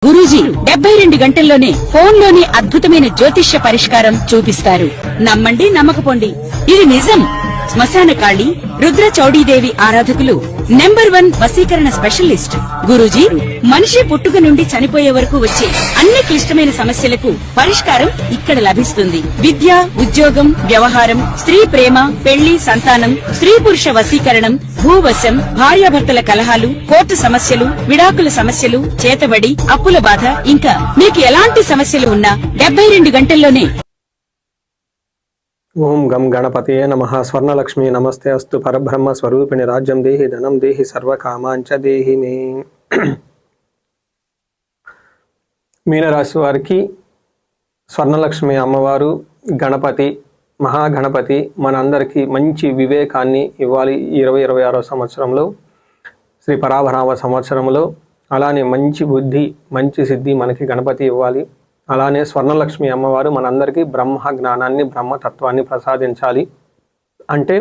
గురూజీ 72 గంటల్లోనే ఫోన్లోని అద్భుతమైన జ్యోతిష్య పరిష్కారం చూపిస్తారు. నమ్మండి, నమ్మకపోండి, ఇది నిజం. శ్మశాన కాళి రుద్ర చౌడీదేవి ఆరాధకులు నంబర్ 1 వశీకరణ స్పెషలిస్ట్ గురూజీ. మనిషి పుట్టుక నుండి చనిపోయే వరకు వచ్చే అన్ని క్లిష్టమైన సమస్యలకు పరిష్కారం ఇక్కడ లభిస్తుంది. విద్య, ఉద్యోగం, వ్యవహారం, స్త్రీ ప్రేమ, పెళ్లి, సంతానం, స్త్రీ పురుష వశీకరణం, భూవశం, భార్యాభర్తల కలహాలు, కోర్టు సమస్యలు, విడాకుల సమస్యలు, చేతబడి, అప్పుల బాధ, ఇంకా మీకు ఎలాంటి సమస్యలు ఉన్నా 72 గంటల్లోనే. ఓం గం గణపతియే నమః. స్వర్ణలక్ష్మి నమస్తే అస్తు. పరబ్రహ్మ స్వరూపిణి రాజ్యం దేహి ధనం దేహి సర్వకామాంచ దేహి మే. మీనరాశి వారికి స్వర్ణలక్ష్మి అమ్మవారు, గణపతి, మహాగణపతి మనందరికీ మంచి వివేకాన్ని ఇవ్వాలి. 2026వ సంవత్సరంలో, శ్రీ పరాభరామ సంవత్సరంలో. అలానే మంచి బుద్ధి, మంచి సిద్ధి మనకి గణపతి ఇవ్వాలి. అలానే స్వర్ణలక్ష్మి అమ్మవారు మనందరికీ బ్రహ్మ జ్ఞానాన్ని, బ్రహ్మతత్వాన్ని ప్రసాదించాలి. అంటే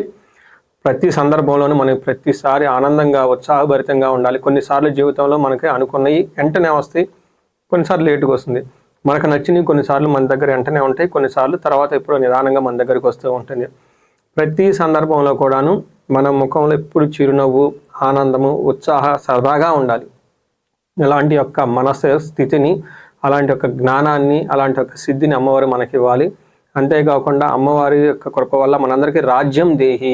ప్రతి సందర్భంలోనూ మనకి ప్రతిసారి ఆనందంగా, ఉత్సాహభరితంగా ఉండాలి. కొన్నిసార్లు జీవితంలో మనకి అనుకున్నవి వెంటనే వస్తాయి, కొన్నిసార్లు లేటుగా వస్తుంది. మనకు నచ్చినవి కొన్నిసార్లు మన దగ్గర వెంటనే ఉంటాయి, కొన్నిసార్లు తర్వాత ఎప్పుడో నిదానంగా మన దగ్గరికి వస్తూ ఉంటుంది. ప్రతి సందర్భంలో కూడాను మన ముఖంలో ఎప్పుడు చిరునవ్వు, ఆనందము, ఉత్సాహ సరదాగా ఉండాలి. ఇలాంటి యొక్క మనసు స్థితిని, అలాంటి ఒక జ్ఞానాన్ని, అలాంటి ఒక సిద్ధిని అమ్మవారు మనకి ఇవ్వాలి. అంతేకాకుండా అమ్మవారి యొక్క కృప వల్ల మనందరికీ రాజ్యం దేహి,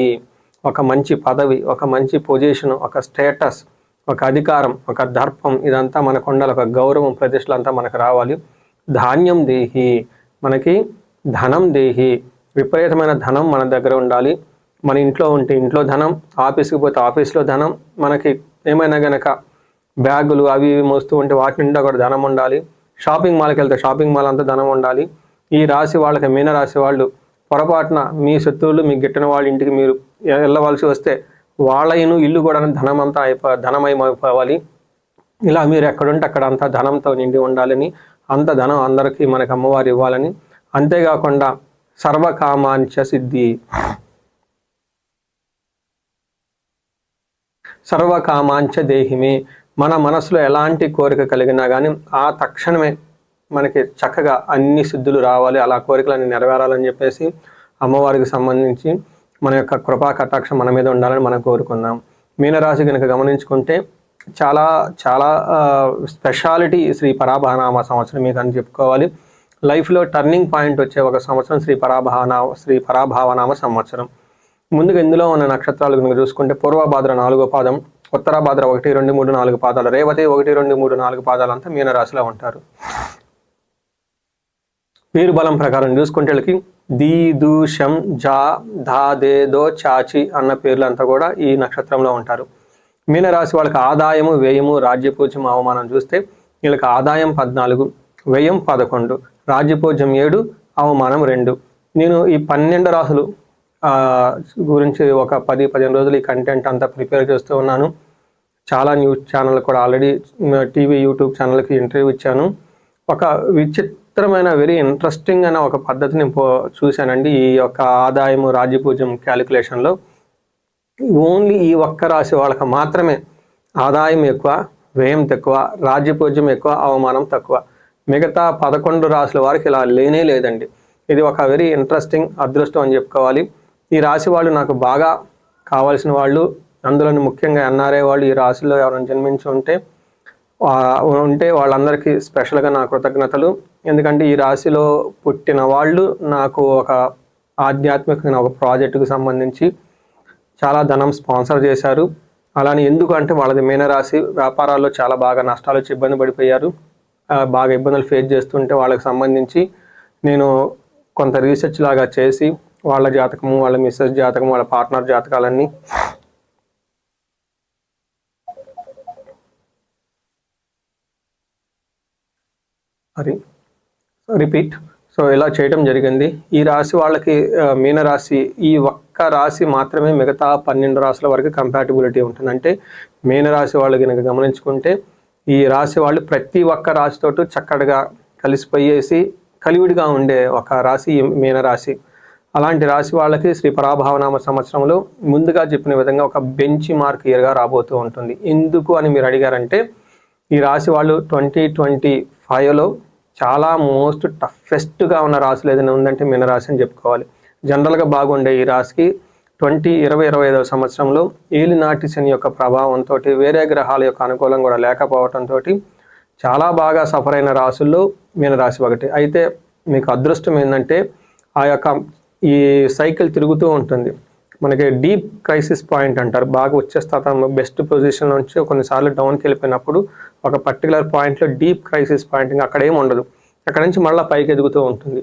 ఒక మంచి పదవి, ఒక మంచి పొజిషన్, ఒక స్టేటస్, ఒక అధికారం, ఒక దర్పం, ఇదంతా మనకు ఉండాలి. ఒక గౌరవం, ప్రతిష్టలు అంతా మనకు రావాలి. ధాన్యం దేహి, మనకి ధనం దేహి, విపరీతమైన ధనం మన దగ్గర ఉండాలి. మన ఇంట్లో ఉంటే ఇంట్లో ధనం, ఆఫీస్కి పోతే ఆఫీస్లో ధనం, మనకి ఏమైనా గనక బ్యాగులు అవి ఇవి మోస్తూ ఉంటే వాటి నిండా కూడా ధనం ఉండాలి. షాపింగ్ మాల్కి వెళ్తే షాపింగ్ మాల్ అంతా ధనం ఉండాలి. ఈ రాశి వాళ్ళకి, మీనరాశి వాళ్ళు పొరపాటున మీ శత్రువులు, మీ గిట్టిన వాళ్ళ ఇంటికి మీరు వెళ్ళవలసి వస్తే వాళ్ళ ఇల్లు కూడా ధనమంతా ధనమయమైపోవాలి. ఇలా మీరు ఎక్కడుంటే అక్కడ అంతా ధనంతో నిండి ఉండాలని, అంత ధనం అందరికీ మనకు అమ్మవారు ఇవ్వాలని. అంతేకాకుండా సర్వకామాంచ సిద్ధి, సర్వకామాంచ దేహిమే, మన మనసులో ఎలాంటి కోరిక కలిగినా కానీ ఆ తక్షణమే మనకి చక్కగా అన్ని సిద్ధులు రావాలి, అలా కోరికలన్నీ నెరవేరాలని చెప్పేసి అమ్మవారికి సంబంధించి మన యొక్క కృపా కటాక్షం మన మీద ఉండాలని మనం కోరుకుందాం. మీనరాశి కనుక గమనించుకుంటే చాలా చాలా స్పెషాలిటీ శ్రీ పరాభవనామ సంవత్సరం మీకు అని చెప్పుకోవాలి. లైఫ్లో టర్నింగ్ పాయింట్ వచ్చే ఒక సంవత్సరం శ్రీ పరాభవనామ సంవత్సరం. ముందుగా ఇందులో ఉన్న నక్షత్రాలు కనుక చూసుకుంటే పూర్వభాద్ర 4వ పాదం, ఉత్తరాభాద్ర 1, 2, 3, 4 పాదాలు, రేవతి 1, 2, 3, 4 పాదాలు అంతా మీనరాశిలో ఉంటారు. పేరు బలం ప్రకారం చూసుకుంటే వీళ్ళకి దీ, దు, షం, జా, ధా, దే, దో, చాచి అన్న పేర్లంతా కూడా ఈ నక్షత్రంలో ఉంటారు. మీనరాశి వాళ్ళకి ఆదాయము, వ్యయము, రాజ్యపూజ్యం, అవమానం చూస్తే వీళ్ళకి ఆదాయం 14, వ్యయం 11, రాజ్యపూజ్యం 7, అవమానం 2. నేను ఈ 12 రాశులు గురించి ఒక 10-15 రోజులు ఈ కంటెంట్ అంతా ప్రిపేర్ చేస్తూ ఉన్నాను. చాలా న్యూస్ ఛానల్ కూడా ఆల్రెడీ, టీవీ, యూట్యూబ్ ఛానల్కి ఇంటర్వ్యూ ఇచ్చాను. ఒక విచిత్రమైన, వెరీ ఇంట్రెస్టింగ్ అయిన ఒక పద్ధతిని చూశానండి. ఈ యొక్క ఆదాయము, రాజ్యపూజ్యం క్యాలిక్యులేషన్లో ఓన్లీ ఈ ఒక్క రాశి వాళ్ళకి మాత్రమే ఆదాయం ఎక్కువ, వ్యయం తక్కువ, రాజ్యపూజ్యం ఎక్కువ, అవమానం తక్కువ. మిగతా 11 రాశుల వారికి ఇలా లేనే లేదండి. ఇది ఒక వెరీ ఇంట్రెస్టింగ్ అదృష్టం అని చెప్పుకోవాలి. ఈ రాశి వాళ్ళు నాకు బాగా కావాల్సిన వాళ్ళు, అందులోని ముఖ్యంగా ఎన్ఆర్ఐ వాళ్ళు ఈ రాశిలో ఎవరైనా జన్మించి ఉంటే వాళ్ళందరికీ స్పెషల్గా నా కృతజ్ఞతలు. ఎందుకంటే ఈ రాశిలో పుట్టిన వాళ్ళు నాకు ఒక ఆధ్యాత్మికమైన ఒక ప్రాజెక్టుకు సంబంధించి చాలా ధనం స్పాన్సర్ చేశారు. అలానే ఎందుకంటే వాళ్ళది మీనరాశి, వ్యాపారాల్లో చాలా బాగా నష్టాలు వచ్చి ఇబ్బంది పడిపోయారు. బాగా ఇబ్బందులు ఫేస్ చేస్తుంటే వాళ్ళకి సంబంధించి నేను కొంత రీసెర్చ్ లాగా చేసి వాళ్ళ జాతకము, వాళ్ళ మిస్సెస్ జాతకము, వాళ్ళ పార్ట్నర్ జాతకాలన్నీ రిపీట్ ఇలా చేయడం జరిగింది. ఈ రాశి వాళ్ళకి, మీనరాశి ఈ ఒక్క రాశి మాత్రమే మిగతా 12 రాశుల వరకు కంపాటిబిలిటీ ఉంటుంది. అంటే మీనరాశి వాళ్ళు కనుక గమనించుకుంటే ఈ రాశి వాళ్ళు ప్రతి ఒక్క రాశితోటి చక్కగా కలిసిపోయేసి కలివిడిగా ఉండే ఒక రాశి మీనరాశి. అలాంటి రాశి వాళ్ళకి శ్రీ పరాభవనామ సంవత్సరంలో ముందుగా చెప్పిన విధంగా ఒక బెంచ్ మార్క్ ఇయర్గా రాబోతూ ఉంటుంది. ఎందుకు అని మీరు అడిగారంటే ఈ రాశి వాళ్ళు 2025లో చాలా మోస్ట్ టఫెస్ట్గా ఉన్న రాశులు ఏదైనా ఉందంటే మీనరాశి అని చెప్పుకోవాలి. జనరల్గా బాగుండే ఈ రాశికి 2025వ సంవత్సరంలో ఏలినాటి శని యొక్క ప్రభావంతో వేరే గ్రహాల యొక్క అనుకూలం కూడా లేకపోవడంతో చాలా బాగా సఫర్ అయిన రాశుల్లో మీనరాశి ఒకటి. అయితే మీకు అదృష్టం ఏంటంటే ఆ యొక్క ఈ సైకిల్ తిరుగుతూ ఉంటుంది. మనకి డీప్ క్రైసిస్ పాయింట్ అంటారు. బాగా వచ్చేస్తాం బెస్ట్ పొజిషన్ నుంచి కొన్నిసార్లు డౌన్కి వెళ్ళిపోయినప్పుడు ఒక పర్టికులర్ పాయింట్లో డీప్ క్రైసిస్ పాయింట్ ఇంకా అక్కడ ఏమి ఉండదు, అక్కడ నుంచి మళ్ళీ పైకి ఎదుగుతూ ఉంటుంది.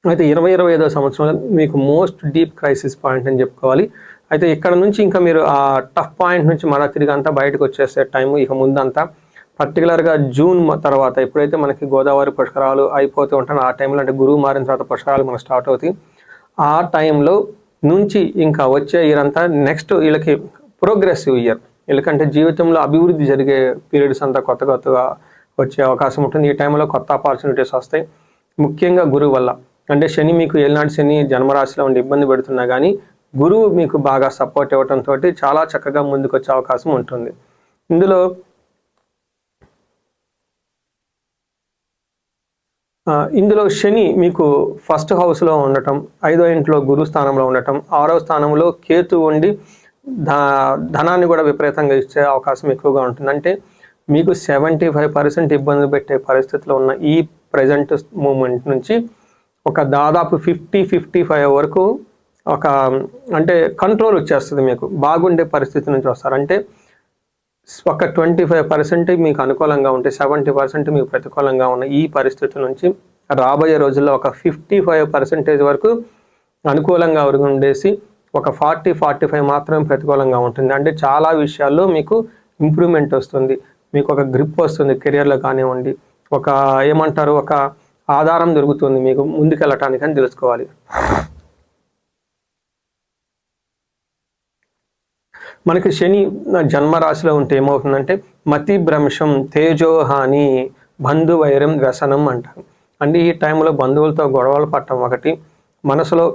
అయితే 2025వ సంవత్సరంలో మీకు మోస్ట్ డీప్ క్రైసిస్ పాయింట్ అని చెప్పుకోవాలి. అయితే ఇక్కడ నుంచి ఇంకా మీరు ఆ టఫ్ పాయింట్ నుంచి మళ్ళీ తిరిగి అంతా బయటకు వచ్చేసే టైము ఇక ముందంతా పర్టికులర్గా జూన్ తర్వాత ఎప్పుడైతే మనకి గోదావరి పుష్కరాలు అయిపోతూ ఉంటాయో ఆ టైంలో, అంటే గురువు మారిన తర్వాత పుష్కరాలు మనకు స్టార్ట్ అవుతాయి. ఆ టైంలో నుంచి ఇంకా వచ్చే ఇయర్ అంతా నెక్స్ట్ వీళ్ళకి ప్రోగ్రెసివ్ ఇయర్, వీళ్ళకంటే జీవితంలో అభివృద్ధి జరిగే పీరియడ్స్ అంతా కొత్తగా వచ్చే అవకాశం ఉంటుంది. ఈ టైంలో కొత్త ఆపర్చునిటీస్ వస్తాయి, ముఖ్యంగా గురువు వల్ల. అంటే శని మీకు ఏలినాటి శని జన్మరాశిలో ఉండి ఇబ్బంది పెడుతున్నా కానీ గురువు మీకు బాగా సపోర్ట్ ఇవ్వడంతో చాలా చక్కగా ముందుకు వచ్చే అవకాశం ఉంటుంది. ఇందులో శని మీకు ఫస్ట్ హౌస్లో ఉండటం, 5వ ఇంట్లో గురు స్థానంలో ఉండటం, 6వ స్థానంలో కేతు ఉండి ధనాన్ని కూడా విపరీతంగా ఇచ్చే అవకాశం ఎక్కువగా ఉంటుంది. అంటే మీకు 75% ఇబ్బంది పెట్టే పరిస్థితిలో ఉన్న ఈ ప్రజెంట్ మూమెంట్ నుంచి ఒక దాదాపు 50-55 వరకు అంటే కంట్రోల్ వచ్చేస్తుంది. మీకు బాగుండే పరిస్థితి నుంచి వస్తారు. అంటే ఒక 25% మీకు అనుకూలంగా ఉంటే 70% మీకు ప్రతికూలంగా ఉన్న ఈ పరిస్థితి నుంచి రాబోయే రోజుల్లో ఒక 55% వరకు అనుకూలంగా ఉండేసి ఒక 40-45 మాత్రమే ప్రతికూలంగా ఉంటుంది. అంటే చాలా విషయాల్లో మీకు ఇంప్రూవ్మెంట్ వస్తుంది, మీకు ఒక గ్రిప్ వస్తుంది కెరియర్లో కానివ్వండి, ఒక ఆధారం దొరుకుతుంది మీకు ముందుకెళ్ళటానికి అని తెలుసుకోవాలి. మనకి శని జన్మరాశిలో ఉంటే ఏమవుతుందంటే మతి భ్రంశం, తేజోహాని, బంధువైరం, వ్యసనం అంటారు. అంటే ఈ టైంలో బంధువులతో గొడవలు పడటం ఒకటి, మనసులో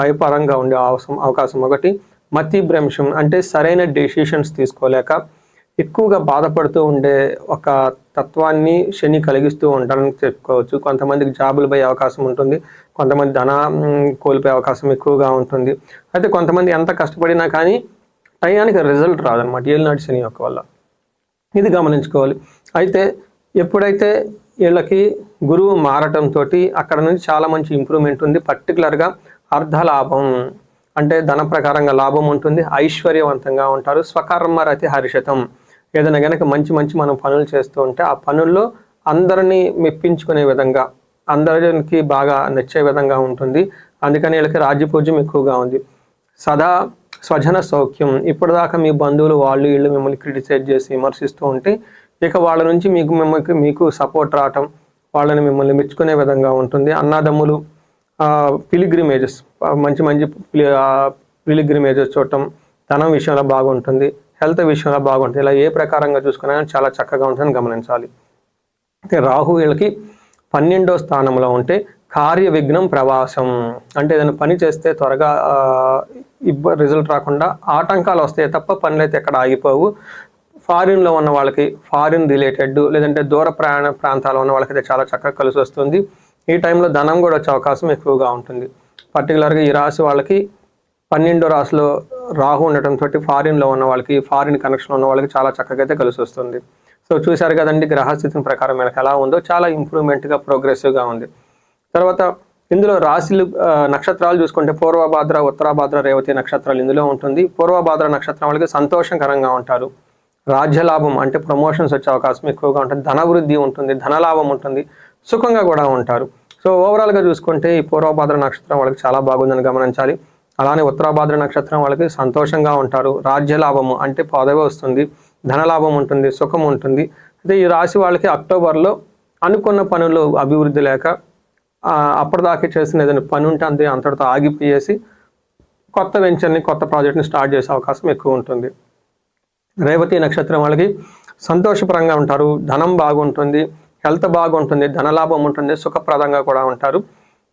భయపరంగా ఉండే అవకాశం ఒకటి, మతి భ్రంశం అంటే సరైన డెసిషన్స్ తీసుకోలేక ఎక్కువగా బాధపడుతూ ఉండే ఒక తత్వాన్ని శని కలిగిస్తూ ఉంటారని చెప్పుకోవచ్చు. కొంతమందికి జాబులు పోయే అవకాశం ఉంటుంది, కొంతమంది కోల్పోయే అవకాశం ఎక్కువగా ఉంటుంది. అయితే కొంతమంది ఎంత కష్టపడినా కానీ టయానికి రిజల్ట్ రాదనమాట ఏలినాటి శని యొక్క వల్ల, ఇది గమనించుకోవాలి. అయితే ఎప్పుడైతే వీళ్ళకి గురువు మారటంతో అక్కడ నుంచి చాలా మంచి ఇంప్రూవ్మెంట్ ఉంది. పర్టికులర్గా అర్ధలాభం అంటే ధన ప్రకారంగా లాభం ఉంటుంది, ఐశ్వర్యవంతంగా ఉంటారు. స్వకర్మ రతి హర్షితం, ఏదైనా కనుక మంచి మనం పనులు చేస్తూ ఉంటే ఆ పనుల్లో అందరినీ మెప్పించుకునే విధంగా, అందరికి బాగా నచ్చే విధంగా ఉంటుంది. అందుకని వీళ్ళకి రాజ్యపూజ్యం ఎక్కువగా ఉంది. సదా స్వజన సౌఖ్యం, ఇప్పటిదాకా మీ బంధువులు వాళ్ళు వీళ్ళు మిమ్మల్ని క్రిటిసైజ్ చేసి విమర్శిస్తూ ఉంటే ఇక వాళ్ళ నుంచి మీకు సపోర్ట్ రావటం, వాళ్ళని మిమ్మల్ని మెచ్చుకునే విధంగా ఉంటుంది. అన్నదమ్ములు పిలిగ్రిమేజెస్, మంచి పిలిగ్రిమేజెస్ చూడటం, ధనం విషయంలో బాగుంటుంది, హెల్త్ విషయంలో బాగుంటుంది. ఇలా ఏ ప్రకారంగా చూసుకున్నా చాలా చక్కగా ఉంటుందని గమనించాలి. అయితే రాహు వీళ్ళకి 12వ స్థానంలో ఉంటే కార్య విఘ్నం ప్రవాసం, అంటే ఏదైనా పని చేస్తే త్వరగా రిజల్ట్ రాకుండా ఆటంకాలు వస్తాయి తప్ప పనులు అయితే ఎక్కడ ఆగిపోవు. ఫారిన్లో ఉన్న వాళ్ళకి, ఫారిన్ రిలేటెడ్ లేదంటే దూర ప్రాంతాల్లో ఉన్న వాళ్ళకైతే చాలా చక్కగా కలిసి వస్తుంది. ఈ టైంలో ధనం కూడా వచ్చే అవకాశం ఎక్కువగా ఉంటుంది. పర్టికులర్గా ఈ రాశి వాళ్ళకి 12వ రాశిలో రాహు ఉండటంతో ఫారిన్లో ఉన్న వాళ్ళకి, ఫారిన్ కనెక్షన్ ఉన్న వాళ్ళకి చాలా చక్కగా అయితే కలిసి వస్తుంది. సో చూశారు కదండి గ్రహస్థితి ప్రకారం మనకు ఎలా ఉందో, చాలా ఇంప్రూవ్మెంట్గా ప్రోగ్రెసివ్గా ఉంది. తర్వాత ఇందులో రాశులు నక్షత్రాలు చూసుకుంటే పూర్వభాద్ర, ఉత్తరాభాద్ర, రేవతి నక్షత్రాలు ఇందులో ఉంటుంది. పూర్వభాద్ర నక్షత్రం వాళ్ళకి సంతోషకరంగా ఉంటారు, రాజ్యలాభం అంటే ప్రమోషన్స్ వచ్చే అవకాశం ఎక్కువగా ఉంటుంది, ధనవృద్ధి ఉంటుంది, ధనలాభం ఉంటుంది, సుఖంగా కూడా ఉంటారు. సో ఓవరాల్గా చూసుకుంటే ఈ పూర్వభాద్ర నక్షత్రం వాళ్ళకి చాలా బాగుందని గమనించాలి. అలానే ఉత్తరాభాద్ర నక్షత్రం వాళ్ళకి సంతోషంగా ఉంటారు, రాజ్యలాభము అంటే పదవి వస్తుంది, ధనలాభం ఉంటుంది, సుఖం ఉంటుంది. అయితే ఈ రాశి వాళ్ళకి అక్టోబర్లో అనుకున్న పనులు అభివృద్ధి లేక అప్పటిదాకా చేసిన ఏదైనా పని ఉంటే అంతటితో ఆగిపోయేసి కొత్త వెంచర్ని, కొత్త ప్రాజెక్ట్ని స్టార్ట్ చేసే అవకాశం ఎక్కువ ఉంటుంది. రేవతి నక్షత్రం వాళ్ళకి సంతోషపరంగా ఉంటారు, ధనం బాగుంటుంది, హెల్త్ బాగుంటుంది, ధనలాభం ఉంటుంది, సుఖప్రదంగా కూడా ఉంటారు.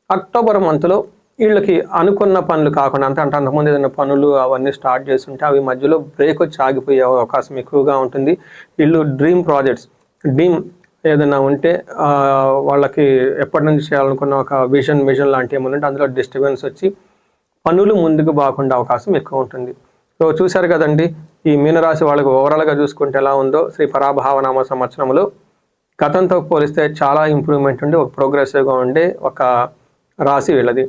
అక్టోబర్ మంత్లో వీళ్ళకి అనుకున్న పనులు కాకుండా అంటే అంతకుముందు ఏదైనా పనులు అవన్నీ స్టార్ట్ చేస్తుంటే అవి మధ్యలో బ్రేక్ వచ్చి ఆగిపోయే అవకాశం ఎక్కువగా ఉంటుంది. వీళ్ళు డ్రీమ్ ఏదైనా ఉంటే వాళ్ళకి ఎప్పటి నుంచి చేయాలనుకున్న ఒక విజన్ లాంటి ఏమైనా ఉంటే అందులో డిస్టర్బెన్స్ వచ్చి పనులు ముందుకు బాగుండే అవకాశం ఎక్కువ ఉంటుంది. సో చూశారు కదండి, ఈ మీనరాశి వాళ్ళకి ఓవరాల్గా చూసుకుంటే ఎలా ఉందో శ్రీ పరాభావనామ సంవత్సరంలో గతంతో పోలిస్తే చాలా ఇంప్రూవ్మెంట్ ఉండి ఒక ప్రోగ్రెసివ్గా ఉండే ఒక రాశి వీళ్ళది.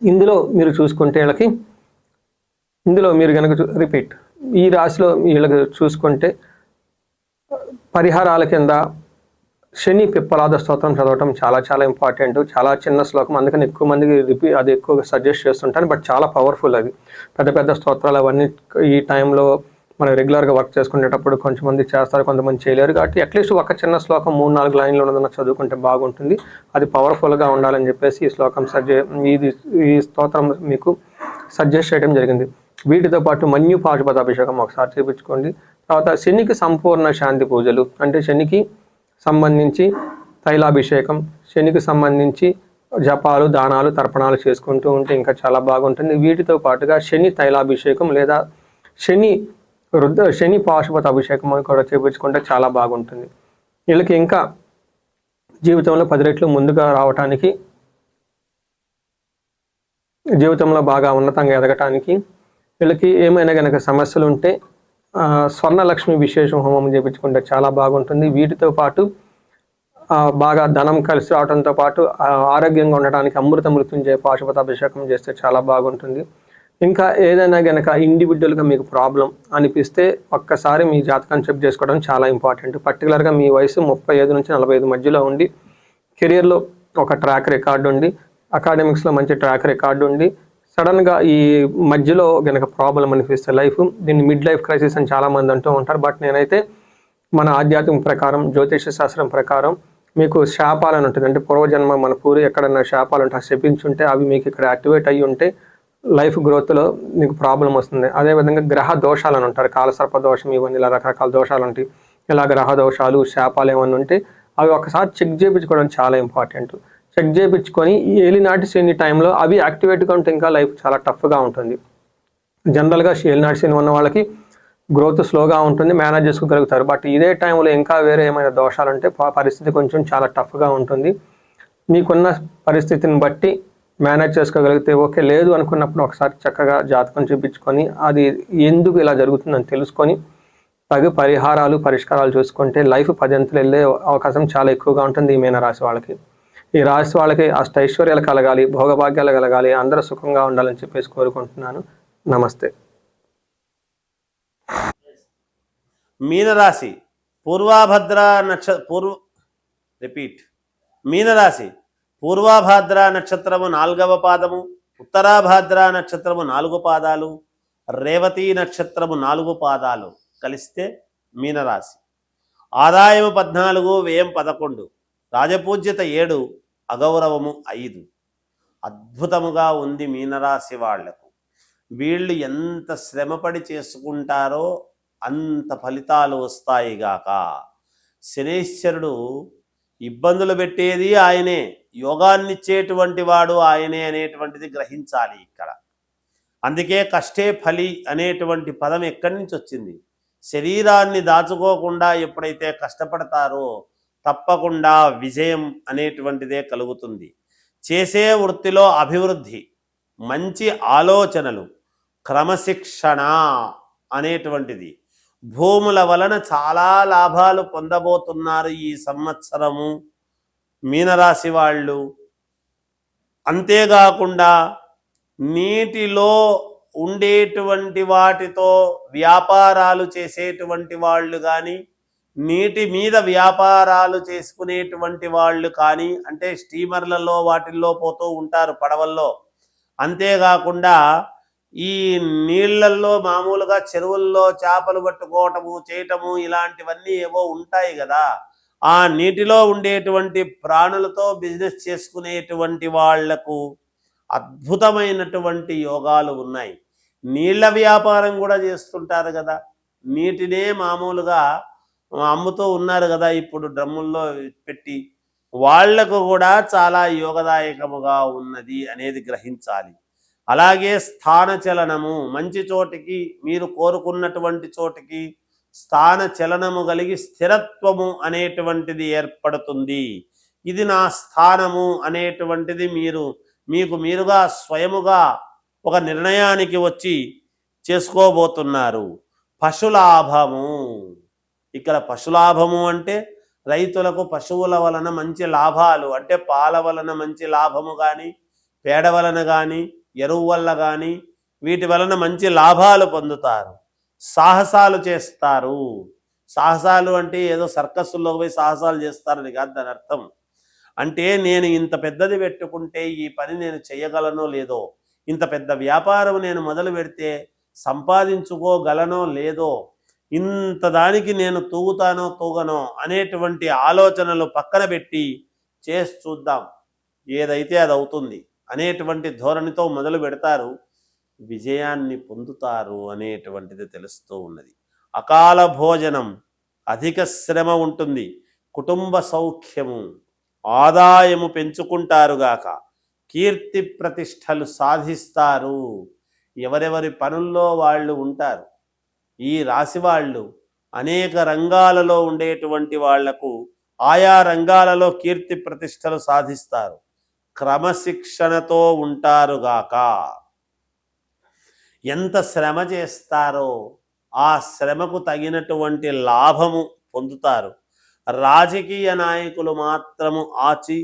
ఇందులో మీరు చూసుకుంటే మీరు కనుక ఈ రాశిలో వీళ్ళకి చూసుకుంటే పరిహారాల కింద శని పిప్పలాద స్తోత్రం చదవటం చాలా చాలా ఇంపార్టెంట్. చాలా చిన్న శ్లోకం, అందుకని ఎక్కువ మందికి అది ఎక్కువగా సజెస్ట్ చేస్తుంటాను. బట్ చాలా పవర్ఫుల్ అది. పెద్ద పెద్ద స్తోత్రాలు అవన్నీ ఈ టైంలో మనం రెగ్యులర్గా వర్క్ చేసుకునేటప్పుడు కొంచెం మంది చేస్తారు, కొంతమంది చేయలేరు. కాబట్టి అట్లీస్ట్ ఒక చిన్న శ్లోకం 3-4 లైన్లు ఉన్నదన్న చదువుకుంటే బాగుంటుంది. అది పవర్ఫుల్గా ఉండాలని చెప్పేసి ఈ శ్లోకం ఈ స్తోత్రం మీకు సజెస్ట్ చేయడం జరిగింది. వీటితో పాటు మన్యు పాశుపత అభిషేకం ఒకసారి చేయించుకోండి. తర్వాత శనికి సంపూర్ణ శాంతి పూజలు, అంటే శనికి సంబంధించి తైలాభిషేకం, శనికి సంబంధించి జపాలు, దానాలు, తర్పణాలు చేసుకుంటూ ఉంటే ఇంకా చాలా బాగుంటుంది. వీటితో పాటుగా శని తైలాభిషేకం లేదా శని పాశుపత అభిషేకం కూడా చేయించుకుంటే చాలా బాగుంటుంది. వీళ్ళకి ఇంకా జీవితంలో 10 రెట్లు ముందుగా రావటానికి, జీవితంలో బాగా ఉన్నతంగా ఎదగటానికి, వీళ్ళకి ఏమైనా కనుక సమస్యలు ఉంటే స్వర్ణలక్ష్మి విశేషం హోమం చేయించుకుంటే చాలా బాగుంటుంది. వీటితో పాటు బాగా ధనం కలిసి రావడంతో పాటు ఆరోగ్యంగా ఉండడానికి అమృత మృత్యుంజయ పాశుపత అభిషేకం చేస్తే చాలా బాగుంటుంది. ఇంకా ఏదైనా కనుక ఇండివిజువల్గా మీకు ప్రాబ్లం అనిపిస్తే ఒక్కసారి మీ జాతకాన్ని చెక్ చేసుకోవడం చాలా ఇంపార్టెంట్. పర్టికులర్గా మీ వయసు 35 నుంచి 45 మధ్యలో ఉండి, కెరియర్లో ఒక ట్రాక్ రికార్డు ఉండి, అకాడమిక్స్లో మంచి ట్రాక్ రికార్డు ఉండి, సడన్గా ఈ మధ్యలో కనుక ప్రాబ్లం అనిపిస్తే దీన్ని మిడ్ లైఫ్ క్రైసిస్ అని చాలామంది అంటూ ఉంటారు. బట్ నేనైతే మన ఆధ్యాత్మిక ప్రకారం, జ్యోతిష శాస్త్రం ప్రకారం మీకు శాపాలని ఉంటుంది. అంటే పూర్వజన్మ మన పూరి ఎక్కడన్నా శాపాలు ఉంటే శపించుంటే అవి మీకు ఇక్కడ యాక్టివేట్ అయ్యి ఉంటే లైఫ్ గ్రోత్లో మీకు ప్రాబ్లం వస్తుంది. అదేవిధంగా గ్రహ దోషాలని ఉంటారు, కాలసర్ప దోషం, ఇవన్నీ ఇలా రకరకాల దోషాలు ఉంటాయి. ఇలా గ్రహ దోషాలు, శాపాలు ఏమన్నా ఉంటే అవి ఒకసారి చెక్ చేయించుకోవడం చాలా ఇంపార్టెంట్. చెక్ చేయించుకొని ఏలినాటి శని టైంలో అవి యాక్టివేట్గా ఉంటే ఇంకా లైఫ్ చాలా టఫ్గా ఉంటుంది. జనరల్గా ఏలినాటి శని ఉన్న వాళ్ళకి గ్రోత్ స్లోగా ఉంటుంది, మేనేజ్ చేసుకోగలుగుతారు. బట్ ఇదే టైంలో ఇంకా వేరే ఏమైనా దోషాలు ఉంటే పరిస్థితి కొంచెం చాలా టఫ్గా ఉంటుంది. మీకున్న పరిస్థితిని బట్టి మేనేజ్ చేసుకోగలిగితే ఓకే, లేదు అనుకున్నప్పుడు ఒకసారి చక్కగా జాతకం చూపించుకొని అది ఎందుకు ఇలా జరుగుతుందని తెలుసుకొని తగు పరిహారాలు, పరిష్కారాలు చూసుకుంటే లైఫ్ 10 అంతలు వెళ్ళే అవకాశం చాలా ఎక్కువగా ఉంటుంది. ఈ మీనరాశి వాళ్ళకి, ఈ రాశి వాళ్ళకి అష్టైశ్వర్యాలు కలగాలి, భోగభాగ్యాలు కలగాలి, అందరూ సుఖంగా ఉండాలని చెప్పేసి కోరుకుంటున్నాను. నమస్తే. మీనరాశి మీనరాశి పూర్వాభాద్ర నక్షత్రము 4వ పాదము, ఉత్తరాభాద్ర నక్షత్రము 4 పాదాలు, రేవతి నక్షత్రము 4 పాదాలు కలిస్తే మీనరాశి. ఆదాయము 14, వ్యయం 11, రాజపూజ్యత 7, అగౌరవము 5. అద్భుతముగా ఉంది మీనరాశి వాళ్లకు. వీళ్ళు ఎంత శ్రమపడి చేసుకుంటారో అంత ఫలితాలు వస్తాయిగాక. శనీశ్వరుడు ఇబ్బందులు పెట్టేది ఆయనే, యోగాన్నిచ్చేటువంటి వాడు ఆయనే అనేటువంటిది గ్రహించాలి ఇక్కడ. అందుకే కష్టే ఫలి అనేటువంటి పదం ఎక్కడి నుంచి వచ్చింది? శరీరాన్ని దాచుకోకుండా ఎప్పుడైతే కష్టపడతారో తప్పకుండా విజయం అనేటువంటిదే కలుగుతుంది. చేసే వృత్తిలో అభివృద్ధి, మంచి ఆలోచనలు, క్రమశిక్షణ అనేటువంటిది, భూముల వలన చాలా లాభాలు పొందబోతున్నారు ఈ సంవత్సరము మీనరాశి వాళ్ళు. అంతేకాకుండా నీటిలో ఉండేటువంటి వాటితో వ్యాపారాలు చేసేటువంటి వాళ్ళు కానీ, నీటి మీద వ్యాపారాలు చేసుకునేటువంటి వాళ్ళు కానీ, అంటే స్టీమర్లలో వాటిల్లో పోతూ ఉంటారు, పడవల్లో. అంతేకాకుండా ఈ నీళ్లల్లో మామూలుగా చెరువుల్లో చేపలు పట్టుకోవటము, చేయటము, ఇలాంటివన్నీ ఏవో ఉంటాయి కదా. ఆ నీటిలో ఉండేటువంటి ప్రాణులతో బిజినెస్ చేసుకునేటువంటి వాళ్లకు అద్భుతమైనటువంటి యోగాలు ఉన్నాయి. నీళ్ల వ్యాపారం కూడా చేస్తుంటారు కదా, నీటినే మామూలుగా అమ్ముతూ ఉన్నారు కదా ఇప్పుడు డ్రమ్ముల్లో పెట్టి. వాళ్లకు కూడా చాలా యోగదాయకముగా ఉన్నది అనేది గ్రహించాలి. అలాగే స్థాన చలనము, మంచి చోటికి మీరు కోరుకున్నటువంటి చోటికి స్థాన చలనము కలిగి స్థిరత్వము అనేటువంటిది ఏర్పడుతుంది. ఇది నా స్థానము అనేటువంటిది మీకు మీరుగా స్వయముగా ఒక నిర్ణయానికి వచ్చి చేసుకోబోతున్నారు. పశులాభము, ఇక్కడ పశులాభము అంటే రైతులకు పశువుల వలన మంచి లాభాలు, అంటే పాల వలన మంచి లాభము కానీ, పేడ వలన కానీ, ఎరువు వల్ల కానీ వీటి వలన మంచి లాభాలు పొందుతారు. సాహసాలు చేస్తారు. సాహసాలు అంటే ఏదో సర్కస్సుల్లో పోయి సాహసాలు చేస్తారని కాదు దాని అర్థం. అంటే నేను ఇంత పెద్దది పెట్టుకుంటే ఈ పని నేను చేయగలనో లేదో, ఇంత పెద్ద వ్యాపారం నేను మొదలు పెడితే సంపాదించుకోగలనో లేదో, ఇంత దానికి నేను తూగుతానో తూగనో అనేటువంటి ఆలోచనలు పక్కన పెట్టి చేసి చూద్దాం, ఏదైతే అది అవుతుంది అనేటువంటి ధోరణితో మొదలు పెడతారు. విజయాన్ని పొందుతారు అనేటువంటిది తెలుస్తూ ఉన్నది. అకాల భోజనం, అధిక శ్రమ ఉంటుంది, కుటుంబ సౌఖ్యము, ఆదాయము పెంచుకుంటారుగాక, కీర్తి ప్రతిష్టలు సాధిస్తారు. ఎవరెవరి పనుల్లో వాళ్ళు ఉంటారు. ఈ రాశి వాళ్ళు అనేక రంగాలలో ఉండేటువంటి వాళ్లకు ఆయా రంగాలలో కీర్తి ప్రతిష్టలు సాధిస్తారు. క్రమశిక్షణతో ఉంటారుగాక. ఎంత శ్రమ చేస్తారో ఆ శ్రమకు తగినటువంటి లాభము పొందుతారు. రాజకీయ నాయకులు మాత్రము ఆచి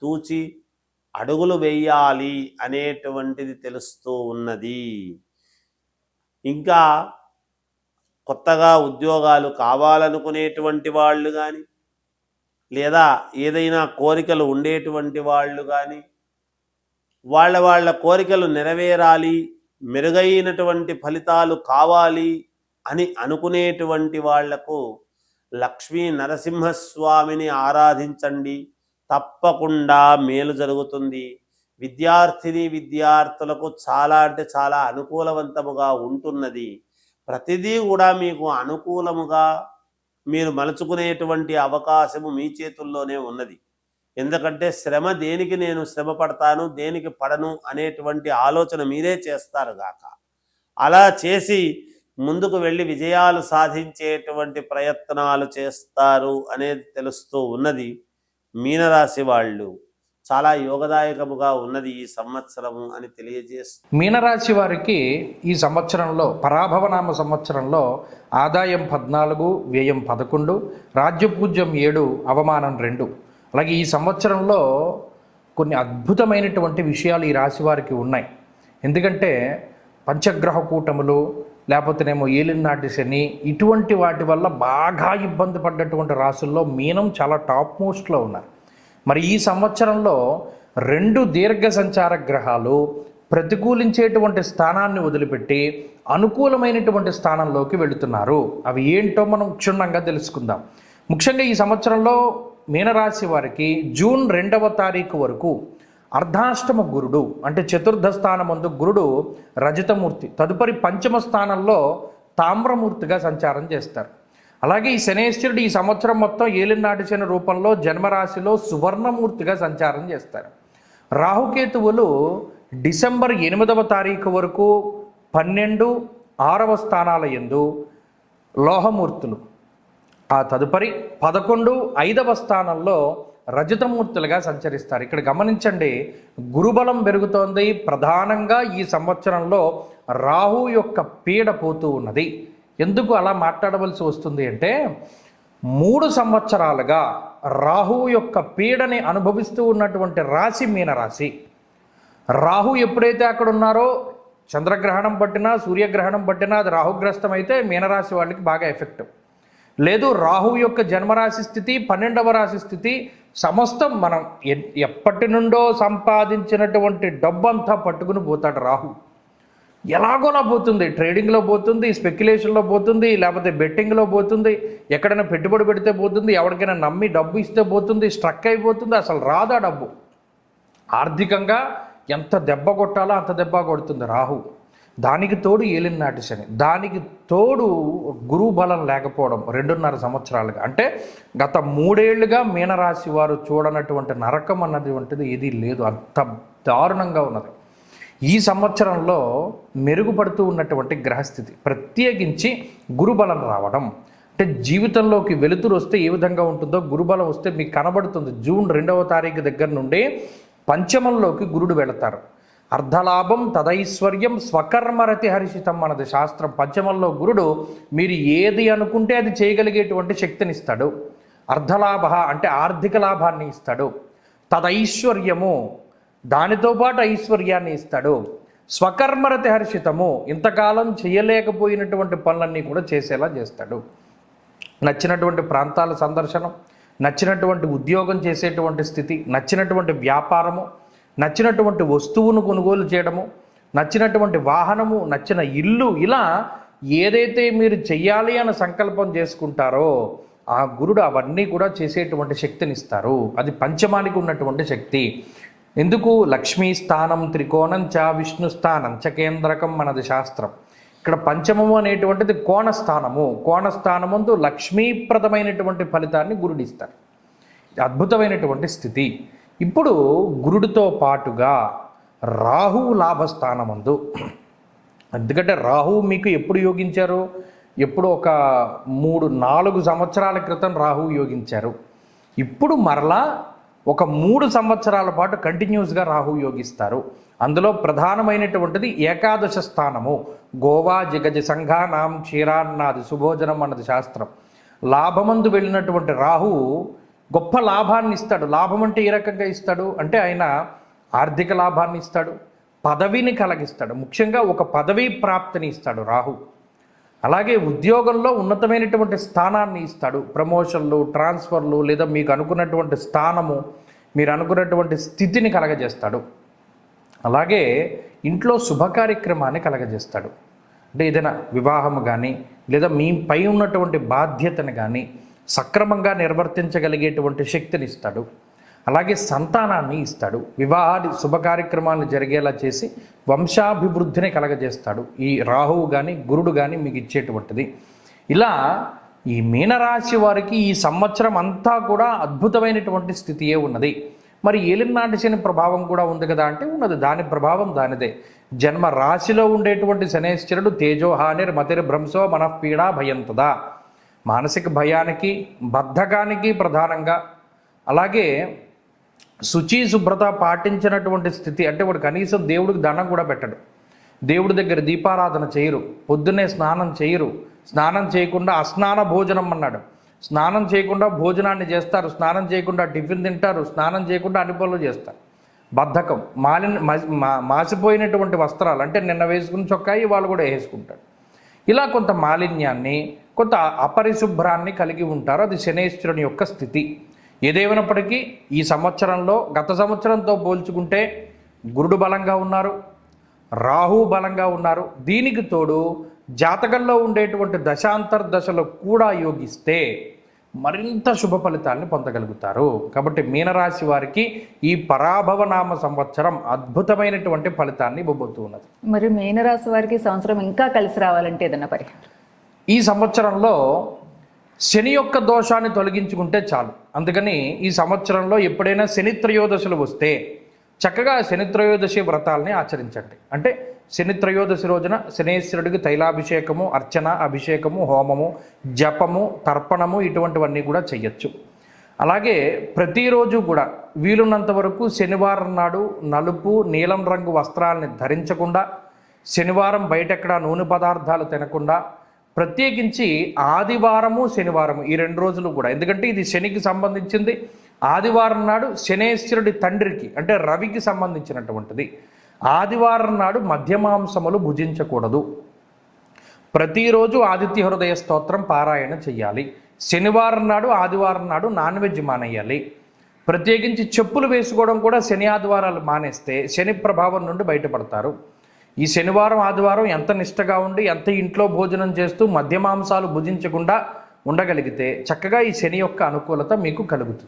తూచి అడుగులు వేయాలి అనేటువంటిది తెలుస్తూ ఉన్నది. ఇంకా కొత్తగా ఉద్యోగాలు కావాలనుకునేటువంటి వాళ్ళు కానీ, లేదా ఏదైనా కోరికలు ఉండేటువంటి వాళ్ళు కానీ, వాళ్ళ కోరికలు నెరవేరాలి, మెరుగైనటువంటి ఫలితాలు కావాలి అని అనుకునేటువంటి వాళ్లకు లక్ష్మీ నరసింహస్వామిని ఆరాధించండి, తప్పకుండా మేలు జరుగుతుంది. విద్యార్థులకు చాలా అంటే చాలా అనుకూలవంతముగా ఉంటున్నది. ప్రతిదీ కూడా మీకు అనుకూలముగా మీరు మలుచుకునేటువంటి అవకాశము మీ చేతుల్లోనే ఉన్నది. ఎందుకంటే శ్రమ దేనికి నేను శ్రమ పడతాను, దేనికి పడను అనేటువంటి ఆలోచన మీరే చేస్తారు గాక. అలా చేసి ముందుకు వెళ్ళి విజయాలు సాధించేటువంటి ప్రయత్నాలు చేస్తారు అనేది తెలుస్తూ ఉన్నది. మీనరాశి వాళ్ళు చాలా యోగదాయకముగా ఉన్నది ఈ సంవత్సరము అని తెలియజేస్తుంది. మీనరాశి వారికి ఈ సంవత్సరంలో పరాభవనామ సంవత్సరంలో ఆదాయం 14, వ్యయం 11, రాజ్యపూజ్యం 7, అవమానం 2. అలాగే ఈ సంవత్సరంలో కొన్ని అద్భుతమైనటువంటి విషయాలు ఈ రాశి వారికి ఉన్నాయి. ఎందుకంటే పంచగ్రహ కూటములు, లేకపోతేనేమో ఏలినాటి శని, ఇటువంటి వాటి వల్ల బాగా ఇబ్బంది పడ్డటువంటి రాశుల్లో మీనం చాలా టాప్ మోస్ట్లో ఉన్నారు. మరి ఈ సంవత్సరంలో 2 దీర్ఘ సంచార గ్రహాలు ప్రతికూలించేటువంటి స్థానాన్ని వదిలిపెట్టి అనుకూలమైనటువంటి స్థానంలోకి వెళుతున్నారు. అవి ఏంటో మనం క్షుణ్ణంగా తెలుసుకుందాం. ముఖ్యంగా ఈ సంవత్సరంలో మీనరాశి వారికి జూన్ 2వ తారీఖు వరకు అర్ధాష్టమ గురుడు, అంటే చతుర్థ స్థానమందు గురుడు రజతమూర్తి, తదుపరి పంచమ స్థానంలో తామ్రమూర్తిగా సంచారం చేస్తారు. అలాగే ఈ శనేశ్వరుడు ఈ సంవత్సరం మొత్తం ఏలినాటి శని రూపంలో జన్మరాశిలో సువర్ణమూర్తిగా సంచారం చేస్తారు. రాహుకేతువులు డిసెంబర్ 8వ తారీఖు వరకు 12, 6వ స్థానాల యందు లోహమూర్తులు, ఆ తదుపరి 11, 5వ స్థానంలో రజతమూర్తులుగా సంచరిస్తారు. ఇక్కడ గమనించండి, గురుబలం పెరుగుతోంది. ప్రధానంగా ఈ సంవత్సరంలో రాహు యొక్క పీడ పోతూ ఉన్నది. ఎందుకు అలా మాట్లాడవలసి వస్తుంది అంటే 3 సంవత్సరాలుగా రాహు యొక్క పీడని అనుభవిస్తూ ఉన్నటువంటి రాశి మీనరాశి. రాహు ఎప్పుడైతే అక్కడ ఉన్నారో చంద్రగ్రహణం పట్టినా సూర్యగ్రహణం పట్టినా అది రాహుగ్రస్తం అయితే మీనరాశి వాళ్ళకి బాగా ఎఫెక్టివ్. లేదు, రాహు యొక్క జన్మరాశి స్థితి 12వ రాశి స్థితి సమస్తం మనం ఎప్పటి నుండో సంపాదించినటువంటి డబ్బంతా పట్టుకుని పోతాడు రాహు. ఎలాగోలా పోతుంది, ట్రేడింగ్లో పోతుంది, స్పెక్యులేషన్లో పోతుంది, లేకపోతే బెట్టింగ్లో పోతుంది, ఎక్కడైనా పెట్టుబడి పెడితే పోతుంది, ఎవరికైనా నమ్మి డబ్బు ఇస్తే పోతుంది, స్ట్రక్ అయిపోతుంది, అసలు రాదా డబ్బు. ఆర్థికంగా ఎంత దెబ్బ కొట్టాలో అంత దెబ్బ కొడుతుంది రాహు. దానికి తోడు ఏలినాటి శని, దానికి తోడు గురువు బలం లేకపోవడం 2.5 సంవత్సరాలుగా, అంటే గత 3 ఏళ్లుగా మీనరాశి వారు చూడనటువంటి నరకం అన్నటువంటిది ఏదీ లేదు, అంత దారుణంగా ఉన్నది. ఈ సంవత్సరంలో మెరుగుపడుతూ ఉన్నటువంటి గ్రహస్థితి, ప్రత్యేకించి గురుబలం రావడం, అంటే జీవితంలోకి వెలుతురు వస్తే ఏ విధంగా ఉంటుందో గురుబలం వస్తే మీకు కనబడుతుంది. జూన్ 2వ తారీఖు దగ్గర నుండి పంచమంలోకి గురుడు వెళతారు. అర్ధలాభం తదైశ్వర్యం స్వకర్మరతి హర్షితం అన్నది శాస్త్రం. పంచమంలో గురుడు మీరు ఏది అనుకుంటే అది చేయగలిగేటువంటి శక్తిని ఇస్తాడు. అర్ధలాభ అంటే ఆర్థిక లాభాన్ని ఇస్తాడు. తదైశ్వర్యము దానితో పాటు ఐశ్వర్యాన్ని ఇస్తాడు. స్వకర్మరతి హర్షితము ఇంతకాలం చేయలేకపోయినటువంటి పనులన్నీ కూడా చేసేలా చేస్తాడు. నచ్చినటువంటి ప్రాంతాల సందర్శనం, నచ్చినటువంటి ఉద్యోగం చేసేటువంటి స్థితి, నచ్చినటువంటి వ్యాపారము, నచ్చినటువంటి వస్తువును కొనుగోలు చేయడము, నచ్చినటువంటి వాహనము, నచ్చిన ఇల్లు, ఇలా ఏదైతే మీరు చెయ్యాలి అని సంకల్పం చేసుకుంటారో ఆ గురుడు అవన్నీ కూడా చేసేటువంటి శక్తిని ఇస్తారు. అది పంచమానికి ఉన్నటువంటి శక్తి. ఎందుకు? లక్ష్మీ స్థానం త్రికోణం చ విష్ణు స్థానం చ కేంద్రకం మనది శాస్త్రం. ఇక్కడ పంచమము అనేటువంటిది కోణస్థానము. కోణస్థానమందు లక్ష్మీప్రదమైనటువంటి ఫలితాన్ని గురుడిస్తారు. అద్భుతమైనటువంటి స్థితి. ఇప్పుడు గురుడితో పాటుగా రాహువు లాభస్థానమందు, ఎందుకంటే రాహువు మీకు ఎప్పుడు యోగించారు? ఎప్పుడు ఒక 3-4 సంవత్సరాల క్రితం రాహువు యోగించారు. ఇప్పుడు మరలా ఒక 3 సంవత్సరాల పాటు కంటిన్యూస్గా రాహువు యోగిస్తారు. అందులో ప్రధానమైనటువంటిది ఏకాదశ స్థానము. గోవా జిగజ సంఘానాం క్షీరాన్నాది సుభోజనం అన్నది శాస్త్రం. లాభమందు వెళ్ళినటువంటి రాహువు గొప్ప లాభాన్ని ఇస్తాడు. లాభం అంటే ఏ రకంగా ఇస్తాడు అంటే ఆయన ఆర్థిక లాభాన్ని ఇస్తాడు, పదవిని కలిగిస్తాడు. ముఖ్యంగా ఒక పదవీ ప్రాప్తిని ఇస్తాడు రాహు. అలాగే ఉద్యోగంలో ఉన్నతమైనటువంటి స్థానాన్ని ఇస్తాడు. ప్రమోషన్లు, ట్రాన్స్ఫర్లు, లేదా మీకు అనుకున్నటువంటి స్థానము, మీరు అనుకున్నటువంటి స్థితిని కలగజేస్తాడు. అలాగే ఇంట్లో శుభ కార్యక్రమాన్ని కలగజేస్తాడు. అంటే ఏదైనా వివాహము కానీ లేదా మీ పై ఉన్నటువంటి బాధ్యతను కానీ సక్రమంగా నిర్వర్తించగలిగేటువంటి శక్తిని ఇస్తాడు. అలాగే సంతానాన్ని ఇస్తాడు. వివాహాది శుభ కార్యక్రమాలను జరిగేలా చేసి వంశాభివృద్ధిని కలగజేస్తాడు. ఈ రాహువు కానీ గురుడు కానీ మీకు ఇచ్చేటువంటిది. ఇలా ఈ మీనరాశి వారికి ఈ సంవత్సరం అంతా కూడా అద్భుతమైనటువంటి స్థితియే ఉన్నది. మరి ఏలినాటి శని ప్రభావం కూడా ఉంది కదా అంటే ఉన్నది. దాని ప్రభావం దానిదే. జన్మ రాశిలో ఉండేటువంటి శనేశ్వరుడు తేజోహానిర్ మతిర్ భ్రంశో మనఃపీడా భయంతదా, మానసిక భయానికి, బద్ధకానికి ప్రధానంగా, అలాగే శుచి శుభ్రత పాటించినటువంటి స్థితి, అంటే వాడు కనీసం దేవుడికి దండం కూడా పెట్టడు, దేవుడి దగ్గర దీపారాధన చేయరు, పొద్దున్నే స్నానం చేయరు, స్నానం చేయకుండా అస్నాన భోజనం అన్నాడు. స్నానం చేయకుండా భోజనాన్ని చేస్తారు, స్నానం చేయకుండా టిఫిన్ తింటారు, స్నానం చేయకుండా అన్ని పనులు చేస్తారు. బద్ధకం, మాసిపోయినటువంటి వస్త్రాలు, అంటే నిన్న వేసుకున్న చొక్కాయి వాళ్ళు కూడా వేసుకుంటారు. ఇలా కొంత మాలిన్యాన్ని, కొంత అపరిశుభ్రాన్ని కలిగి ఉంటారు. అది శనేశ్వరుని యొక్క స్థితి. ఏదేమైనప్పటికీ ఈ సంవత్సరంలో గత సంవత్సరంతో పోల్చుకుంటే గురుడు బలంగా ఉన్నారు, రాహు బలంగా ఉన్నారు. దీనికి తోడు జాతకంలో ఉండేటువంటి దశాంతర్దశలు కూడా యోగిస్తే మరింత శుభ ఫలితాన్ని పొందగలుగుతారు. కాబట్టి మీనరాశి వారికి ఈ పరాభవనామ సంవత్సరం అద్భుతమైనటువంటి ఫలితాన్ని ఇవ్వబోతూ ఉన్నది. మరి మీనరాశి వారికి సంవత్సరం ఇంకా కలిసి రావాలంటే ఏదైనా పరిహారం? ఈ సంవత్సరంలో శని యొక్క దోషాన్ని తొలగించుకుంటే చాలు. అందుకని ఈ సంవత్సరంలో ఎప్పుడైనా శని త్రయోదశులు వస్తే చక్కగా శని త్రయోదశి వ్రతాలని ఆచరించండి. అంటే శని త్రయోదశి రోజున శనేశ్వరుడికి తైలాభిషేకము, అర్చన, అభిషేకము, హోమము, జపము, తర్పణము ఇటువంటివన్నీ కూడా చెయ్యొచ్చు. అలాగే ప్రతిరోజు కూడా వీలున్నంత వరకు శనివారం నాడు నలుపు, నీలం రంగు వస్త్రాలని ధరించకుండా, శనివారం బయటెక్కడ నూనె పదార్థాలు తినకుండా, ప్రత్యేకించి ఆదివారము శనివారము ఈ 2 రోజులు కూడా, ఎందుకంటే ఇది శనికి సంబంధించింది. ఆదివారం నాడు శనేశ్వరుడి తండ్రికి అంటే రవికి సంబంధించినటువంటిది. ఆదివారం నాడు మధ్యమాంసములు భుజించకూడదు. ప్రతిరోజు ఆదిత్య హృదయ స్తోత్రం పారాయణ చెయ్యాలి. శనివారం నాడు, ఆదివారం నాడు నాన్ వెజ్ మానేయాలి. ప్రత్యేకించి చెప్పులు వేసుకోవడం కూడా శని ఆదివారాలు మానేస్తే శని ప్రభావం నుండి బయటపడతారు. ఈ శనివారం ఆదివారం ఎంత నిష్టగా ఉండి ఎంత ఇంట్లో భోజనం చేస్తూ మధ్యమాంసాలు భుజించకుండా ఉండగలిగితే చక్కగా ఈ శని యొక్క అనుకూలత మీకు కలుగుతుంది.